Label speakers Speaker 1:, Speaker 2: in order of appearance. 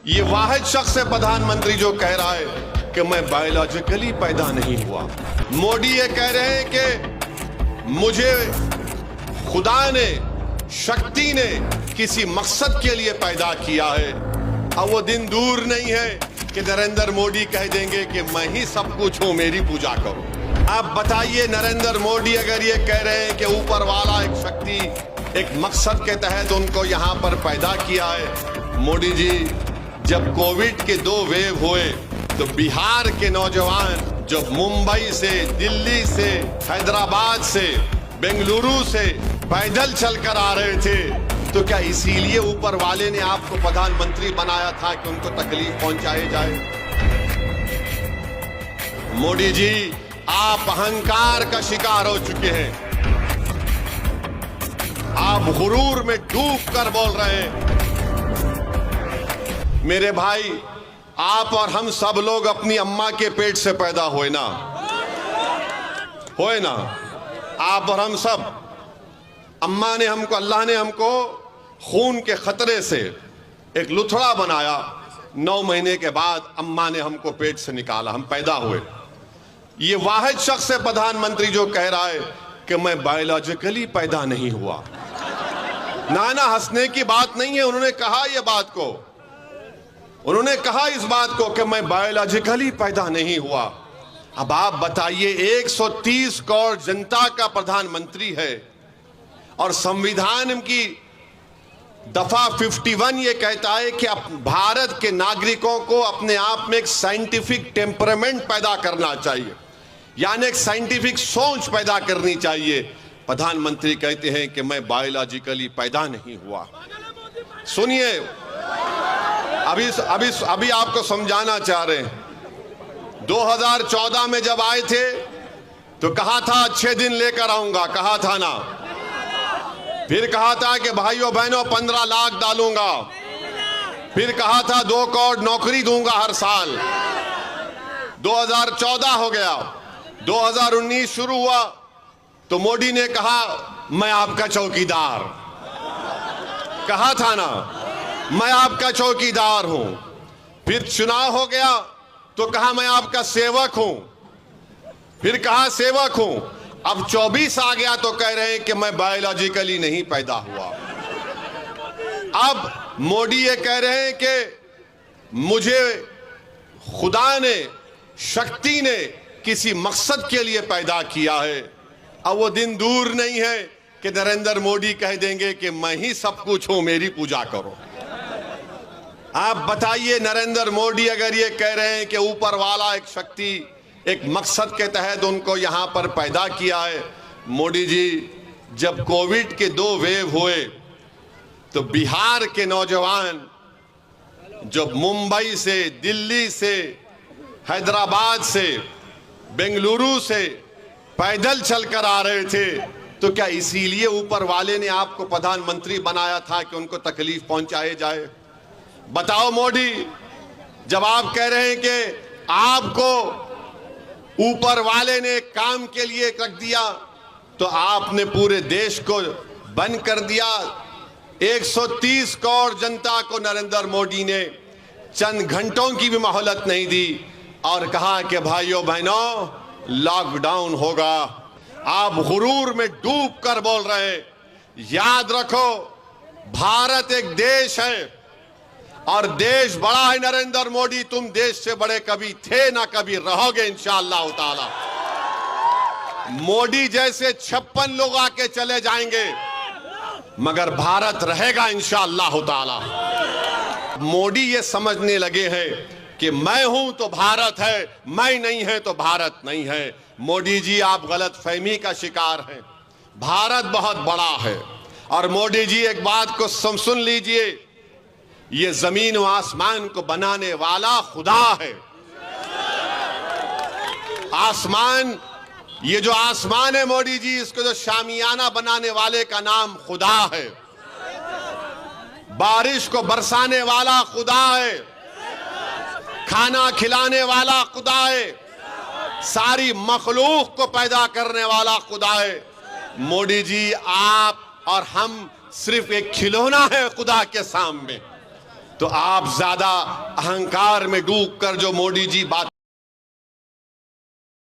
Speaker 1: ये वाहिद शख्स है प्रधानमंत्री जो कह रहा है कि मैं बायोलॉजिकली पैदा नहीं हुआ। मोदी ये कह रहे हैं कि मुझे खुदा ने, शक्ति ने किसी मकसद के लिए पैदा किया है। अब वो दिन दूर नहीं है कि नरेंद्र मोदी कह देंगे कि मैं ही सब कुछ हूं, मेरी पूजा करो। आप बताइए, नरेंद्र मोदी अगर ये कह रहे हैं कि ऊपर वाला एक शक्ति, एक मकसद के तहत उनको यहाँ पर पैदा किया है। मोदी जी, जब कोविड के 2 वेव हुए तो बिहार के नौजवान जो मुंबई से, दिल्ली से, हैदराबाद से, बेंगलुरु से पैदल चलकर आ रहे थे, तो क्या इसीलिए ऊपर वाले ने आपको प्रधानमंत्री बनाया था कि उनको तकलीफ पहुंचाई जाए? मोदी जी, आप अहंकार का शिकार हो चुके हैं। आप गुरूर में डूब कर बोल रहे हैं। मेरे भाई, आप और हम सब लोग अपनी अम्मा के पेट से पैदा हुए ना, आप और हम सब। अम्मा ने हमको, अल्लाह ने हमको खून के खतरे से एक लुथड़ा बनाया। 9 महीने के बाद अम्मा ने हमको पेट से निकाला, हम पैदा हुए। ये वाहिद शख्स है प्रधानमंत्री जो कह रहा है कि मैं बायोलॉजिकली पैदा नहीं हुआ। ना हंसने की बात नहीं है। उन्होंने कहा ये बात को, उन्होंने कहा इस बात को कि मैं बायोलॉजिकली पैदा नहीं हुआ। अब आप बताइए, 130 करोड़ जनता का प्रधानमंत्री है और संविधान की दफा 51 ये कहता है कि भारत के नागरिकों को अपने आप में एक साइंटिफिक टेम्परामेंट पैदा करना चाहिए, यानी एक साइंटिफिक सोच पैदा करनी चाहिए। प्रधानमंत्री कहते हैं कि मैं बायोलॉजिकली पैदा नहीं हुआ। सुनिए, अभी आपको समझाना चाह रहे हैं। 2014 में जब आए थे तो कहा था अच्छे दिन लेकर आऊंगा, कहा था ना। फिर कहा था कि भाइयों बहनों 15 लाख डालूंगा। फिर कहा था 2 करोड़ नौकरी दूंगा हर साल। 2014 हो गया, 2019 शुरू हुआ तो मोदी ने कहा मैं आपका चौकीदार। कहा था ना, मैं आपका चौकीदार हूं। फिर चुनाव हो गया तो कहा मैं आपका सेवक हूं। फिर कहा सेवक हूं। अब 24 आ गया तो कह रहे हैं कि मैं बायोलॉजिकली नहीं पैदा हुआ। अब मोदी ये कह रहे हैं कि मुझे खुदा ने, शक्ति ने किसी मकसद के लिए पैदा किया है। अब वो दिन दूर नहीं है कि नरेंद्र मोदी कह देंगे कि मैं ही सब कुछ हूं, मेरी पूजा करो। आप बताइए, नरेंद्र मोदी अगर ये कह रहे हैं कि ऊपर वाला एक शक्ति, एक मकसद के तहत उनको यहां पर पैदा किया है। मोदी जी, जब कोविड के 2 वेव हुए तो बिहार के नौजवान जो मुंबई से, दिल्ली से, हैदराबाद से, बेंगलुरु से पैदल चलकर आ रहे थे, तो क्या इसीलिए ऊपर वाले ने आपको प्रधानमंत्री बनाया था कि उनको तकलीफ पहुंचाई जाए? बताओ मोदी, जब आप कह रहे हैं कि आपको ऊपर वाले ने काम के लिए रख दिया, तो आपने पूरे देश को बंद कर दिया। 130 करोड़ जनता को नरेंद्र मोदी ने चंद घंटों की भी मोहलत नहीं दी और कहा कि भाइयों बहनों लॉकडाउन होगा। आप गुरूर में डूब कर बोल रहे हैं। याद रखो, भारत एक देश है और देश बड़ा है। नरेंद्र मोदी, तुम देश से बड़े कभी थे ना कभी रहोगे इंशाअल्लाह ताला। मोदी जैसे 56 लोग आके चले जाएंगे मगर भारत रहेगा इंशाअल्लाह ताला। मोदी ये समझने लगे हैं कि मैं हूं तो भारत है, मैं नहीं है तो भारत नहीं है। मोदी जी, आप गलत फहमी का शिकार हैं। भारत बहुत बड़ा है। और मोदी जी, एक बात को सुन लीजिए, ये जमीन व आसमान को बनाने वाला खुदा है। आसमान, ये जो आसमान है मोदी जी, इसको जो शामियाना बनाने वाले का नाम खुदा है। बारिश को बरसाने वाला खुदा है। खाना खिलाने वाला खुदा है। सारी मखलूक को पैदा करने वाला खुदा है। मोदी जी, आप और हम सिर्फ एक खिलौना है खुदा के सामने। तो आप ज्यादा अहंकार में डूब कर जो मोदी जी बात